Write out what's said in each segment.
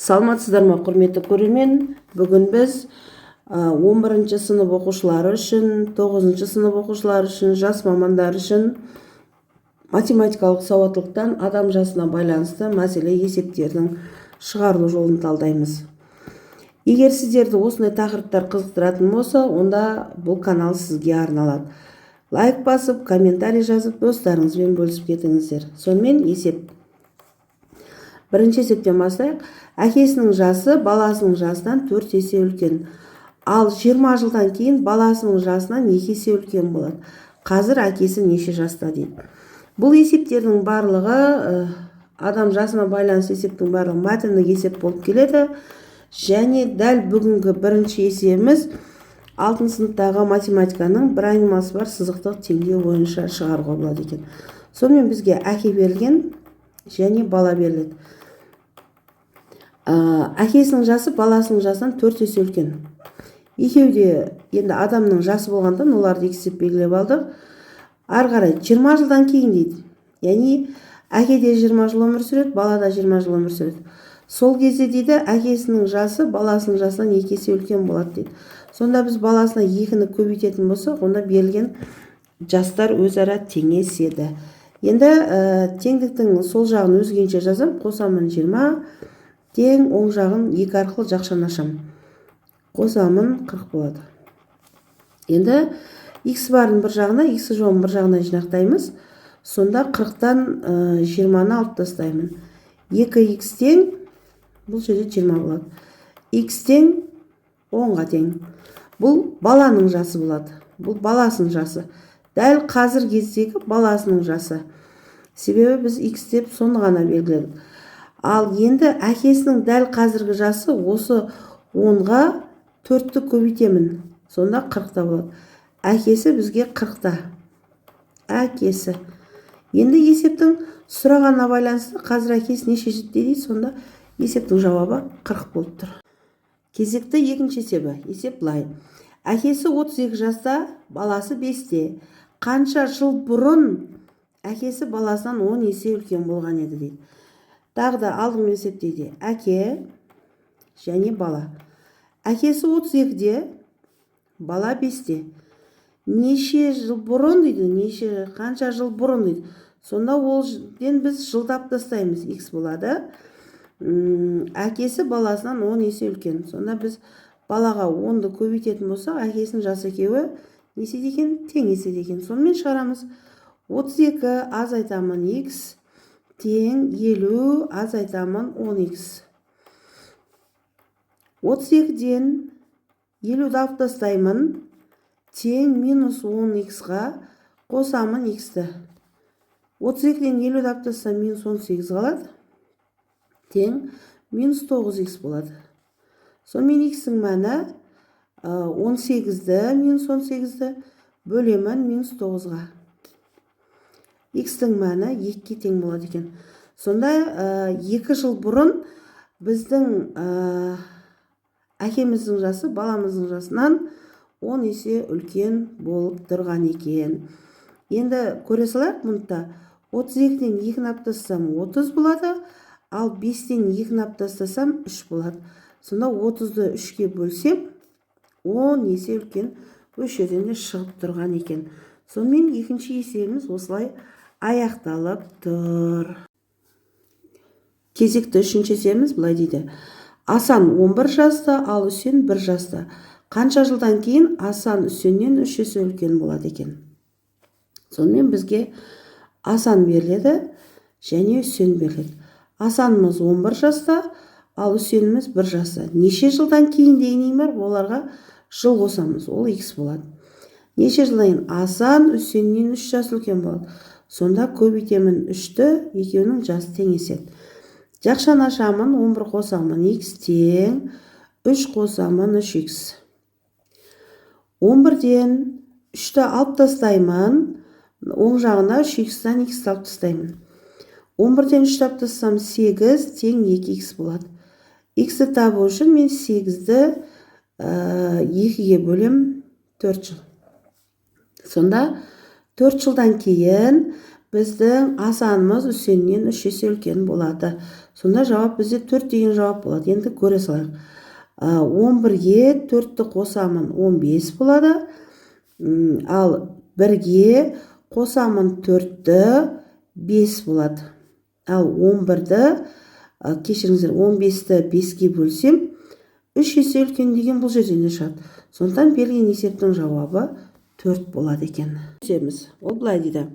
Саламатсыздар ма, құрметті көрермен? Бүгін біз 11 сынып оқушылары үшін, 9 сынып оқушылары үшін, жас мамандар үшін математикалық сауаттылықтан адам жасына байланысты мәселе есептердің шығарылу жолын талдаймыз. Егер сіздерді осындай тақырыптар қызықтыратын болса, онда бұл канал сізге арналады. Лайк басып, комментарий жазып, достарыңызбен бөлісіп кетіңіздер. Сонымен есеп. Бірінші есептен бастайық. Әкесінің жасы баласының жасынан 4 есе үлкен. Ал 20 жылдан кейін баласының жасынан 2 есе үлкен болады. Қазір әкесі неше жаста дейді. Бұл есептердің барлығы адам жасына байланысты есептің барлығы мәтіндік есеп болып келеді. Және дәл бүгінгі бірінші есебіміз 6 сыныптағы математиканың бір айнымасы бар сызықтық теңдеу бойынша шығаруға болады екен. Сонымен бізге әке берілген және бала беріледі. Әкесінің жасы баласының жасынан 4 есе үлкен. Екеуде енді адамның жасы болғандан оларды екісеп белгілеп алдық. Ары қарай 20 жылдан кейін дейді. Яғни әкеде 20 жыл өмір сүреді, балада 20 жыл өмір сүреді. Сол кезде дейді, әкесінің жасы баласының жасынан 2 есе үлкен болады дейді. Сонда біз баласына 2-ні көбейтетін болсақ, онда берілген жастар өзара теңеседі. Енді теңдіктің сол жағын өзгенше жазам. Қосамын 20, тең оң жағын 2 арқылы жақшаны ашам. Қосамын 40 болады. Енді x барын бір жағына, x жоғын бір жағына жинақтаймыз. Сонда 40-тан 20-ны алып тастаймын. 2x тең, бұл жерде 20 болады. x тең 10-ға тең. Бұл баланың жасы болады. Бұл баласының жасы. Дәл қазір кездегі баласының жасы. Себебі біз x деп соны ғана белгіледік. Ал енді әкесінің дәл қазіргі жасы осы 10-ға 4-ті көбейтемін. Сонда 40-та болады. Әкесі бізге 40-та. Әкесі. Енді есептің сұрағанына байланысты қазір әкесі неше жетті дейді, сонда есептің жауабы 40 болып тұр. Кезекті екінші есебі. Есеп былай. Әкесі 32 жаста, баласы 5-те. Қанша жыл бұрын әкесі баласынан 10 есе үлкен болған еді дейді. Тағы да алдыңғы есептейді. Әке және бала. Әкесі 32-де, бала 5-те. Неше жыл бұрын дейді, қанша жыл бұрын дейді. Сонда олден біз жылдап тастаймыз. X болады. Әкесі баласынан 10 есе үлкен. Сонда біз балаға 10-ды көбейтетін болсақ, әкесінің жасы екеуі несе деген? Тең есе деген. Сонымен шығарамыз. 32 азайтамын x тең 50 азайтамын 10x. 32-ден 50-ді алып тастаймын. Тең минус 10x-ға қосамын x-ті. 32-ден 50-ді алып тастасам минус 18 қалады. Тең минус 9x болады. Сонымен x-ің мәні 18-ді минус 18-ді бөлемін минус 9-ға. X-ің мәні 2-ге тең болады екен. Сонда 2 жыл бұрын біздің әкеміздің жасы баламыздың жасынан 10 есе үлкен болып тұрған екен. Енді көре салайық мұнда. 32-ден 2-ні алып тастасам 30 болады, ал 5-тен 2-ні алып тастасам 3 болады. Сонда 30-ды 3-ке бөлсем 10 есе үлкен осы жерден де шығып тұрған екен. Сонымен екінші есебіміз осылай аяқталып тұр. Кезекті үшінші есебіміз былай дейді. Асан 11 жаста, ал Үсен 1 жаста. Қанша жылдан кейін Асан Үсеннен 3 есе үлкен болады екен. Сонымен бізге Асан беріледі және Үсен беріледі. Асанымыз 11 жаста, ал Үсеніміз 1 жаста. Неше жылдан кейін деген бар, оларға жыл қосамыз, ол x болады. Неше жылдан кейін Асан Үсеннен 3 жас үлкен болады. Сонда көбейтемін 3-ті, екеуінің жасы теңеседі. Жақшаны ашамын, 11 қосамын x тең 3 қосамын 3x. 11-ден 3-ті алып тастаймын, оң жағына 3x-тан x алып тастаймын. 11-ден 3-ті алып тастасам 8 тең 2x болады. X-ті табу үшін мен 8-ді 2-ге бөлем 4 жыл. Сонда 4 жылдан кейін біздің Асанымыз Үсеннен 3 есе үлкен болады. Сонда жауап бізде 4 деген жауап болады. Енді көре салайық. 11-ге 4-ті қосамын 15 болады. Ал 1-ге қосамын 4-ті 5 болады. Ал 11-ді, кешіріңіздер, 15-ті 5-ге бөлсем 3 есе үлкен деген бұл жерден де шығады. Сондықтан берілген есептің жауабы 4 болады екен. Ол былай дейді.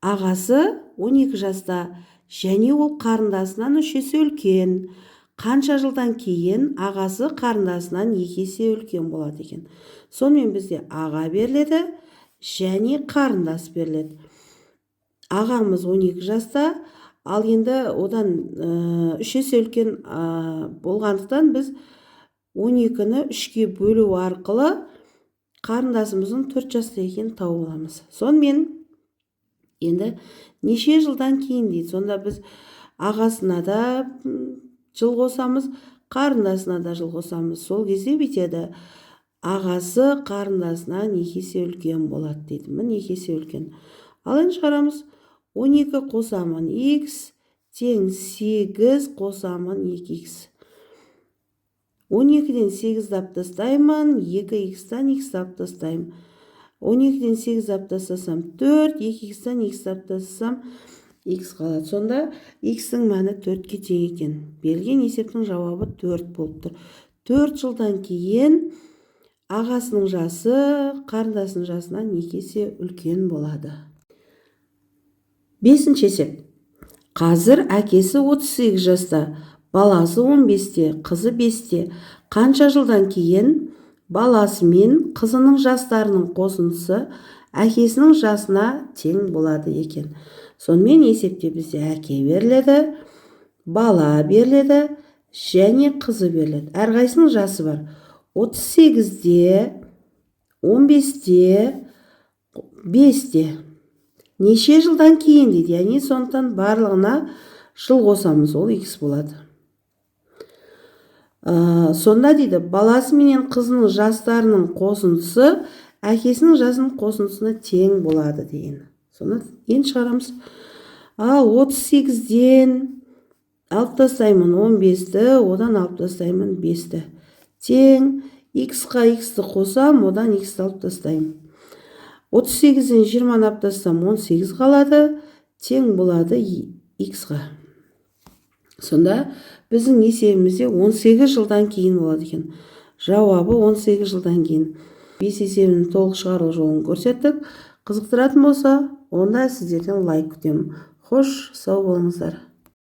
Ағасы 12 жаста және ол қарындасынан 3 есе үлкен. Қанша жылдан кейін ағасы қарындасынан 2 есе үлкен болады екен. Сонымен бізде аға беріледі және қарындас беріледі. Ағамыз 12 жаста, ал енді одан 3 есе үлкен болғандықтан біз 12-ні 3-ге бөлу арқылы қарындасымыздың 4 жаста екенін тауып аламыз. Сонымен енді неше жылдан кейін дейді. Сонда біз ағасына да жыл қосамыз, қарындасына да жыл қосамыз. Сол кезде бүйтеді. Ағасы қарындасынан 2 есе үлкен болады дейді. Міне 2 есе үлкен. Ал енді шығарамыз. 12 қосамын x тең 8 қосамын 2x. 12-ден 8-ді алып тастаймын, 2x-тан x-ті алып тастаймын. 12-ден 8-ді алып тастасам 4, 2x-тан x-ті алып тастасам x қалады. Сонда x-тің мәні 4-ке тең екен. Берілген есептің жауабы 4 болып тұр. 4 жылдан кейін ағасының жасы қарындасының жасынан 2 есе үлкен болады. 5-ші есеп. Қазір әкесі 38 жаста, баласы 15-те, қызы 5-те. Қанша жылдан кейін баласы мен қызының жастарының қосындысы әкесінің жасына тең болады екен. Сонымен есепте бізде әке беріледі, бала беріледі және қызы беріледі. Әрқайсының жасы бар. 38-де, 15-де, 5-де. Неше жылдан кейін дейді. Яғни сондықтан барлығына жыл қосамыз, ол x болады. Сонда дейді, баласы менен қызының жастарының қосындысы әкесінің жасының қосындысына тең болады деген. Сонда енді шығарамыз. Ал 38-ден алып тастаймын 15-ті, одан алып тастаймын 5-ті. Тең x-қа x-ті қосам, одан x-ті алып тастаймын. 38-ден 20-ны алып тастасам 18 қалады, тең болады x-ға. Сонда біздің есебімізде 18 жылдан кейін болады екен. Жауабы 18 жылдан кейін. 5 есебінің толық шығару жолын көрсеттік. Қызықтыратын болса, онда сіздерден лайк күтемін. Хош, сау болыңыздар.